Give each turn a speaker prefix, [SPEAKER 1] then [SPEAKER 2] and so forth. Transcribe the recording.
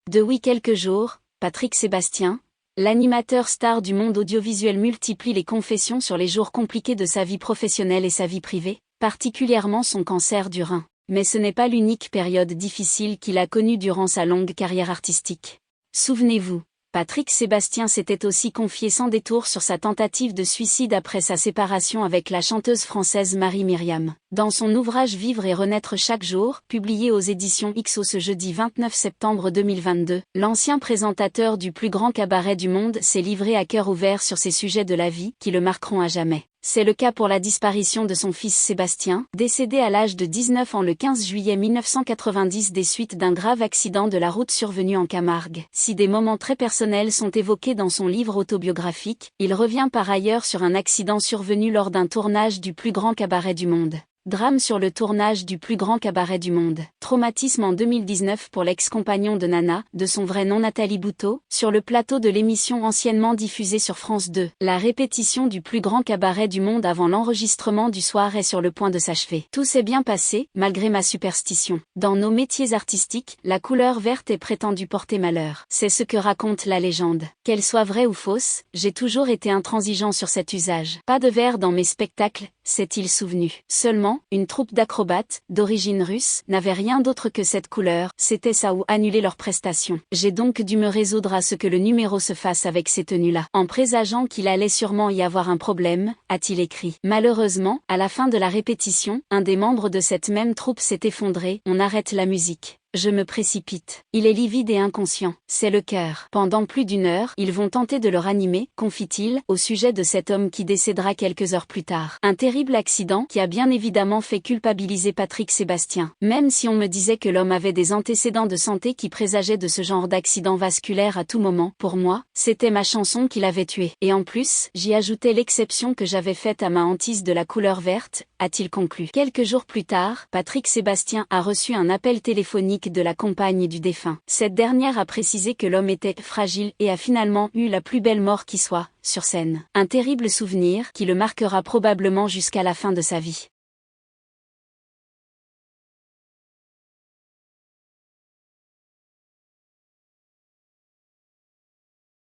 [SPEAKER 1] Depuis quelques jours, Patrick Sébastien, l'animateur star du monde audiovisuel, multiplie les confessions sur les jours compliqués de sa vie professionnelle et sa vie privée, particulièrement son cancer du rein. Mais ce n'est pas l'unique période difficile qu'il a connue durant sa longue carrière artistique. Souvenez-vous, Patrick Sébastien s'était aussi confié sans détour sur sa tentative de suicide après sa séparation avec la chanteuse française Marie-Myriam. Dans son ouvrage Vivre et renaître chaque jour, publié aux éditions XO ce jeudi 29 septembre 2022, l'ancien présentateur du plus grand cabaret du monde s'est livré à cœur ouvert sur ces sujets de la vie qui le marqueront à jamais. C'est le cas pour la disparition de son fils Sébastien, décédé à l'âge de 19 ans le 15 juillet 1990 des suites d'un grave accident de la route survenu en Camargue. Si des moments très personnels sont évoqués dans son livre autobiographique, il revient par ailleurs sur un accident survenu lors d'un tournage du plus grand cabaret du monde. Drame sur le tournage du plus grand cabaret du monde. Traumatisme en 2019 pour l'ex-compagnon de Nana, de son vrai nom Nathalie Bouteau, sur le plateau de l'émission anciennement diffusée sur France 2. La répétition du plus grand cabaret du monde avant l'enregistrement du soir est sur le point de s'achever. Tout s'est bien passé, malgré ma superstition. Dans nos métiers artistiques, la couleur verte est prétendue porter malheur. C'est ce que raconte la légende. Qu'elle soit vraie ou fausse, j'ai toujours été intransigeant sur cet usage. Pas de vert dans mes spectacles, s'est-il souvenu. Seulement, une troupe d'acrobates, d'origine russe, n'avait rien d'autre que cette couleur, c'était ça ou annuler leurs prestations. J'ai donc dû me résoudre à ce que le numéro se fasse avec ces tenues-là. En présageant qu'il allait sûrement y avoir un problème, a-t-il écrit. Malheureusement, à la fin de la répétition, un des membres de cette même troupe s'est effondré, on arrête la musique. Je me précipite. Il est livide et inconscient. C'est le cœur. Pendant plus d'une heure, ils vont tenter de le ranimer, confie-t-il, au sujet de cet homme qui décédera quelques heures plus tard. Un terrible accident qui a bien évidemment fait culpabiliser Patrick Sébastien. Même si on me disait que l'homme avait des antécédents de santé qui présageaient de ce genre d'accident vasculaire à tout moment, pour moi, c'était ma chanson qui l'avait tué. Et en plus, j'y ajoutais l'exception que j'avais faite à ma hantise de la couleur verte, a-t-il conclu. Quelques jours plus tard, Patrick Sébastien a reçu un appel téléphonique de la compagne du défunt. Cette dernière a précisé que l'homme était fragile et a finalement eu la plus belle mort qui soit, sur scène. Un terrible souvenir qui le marquera probablement jusqu'à la fin de sa vie.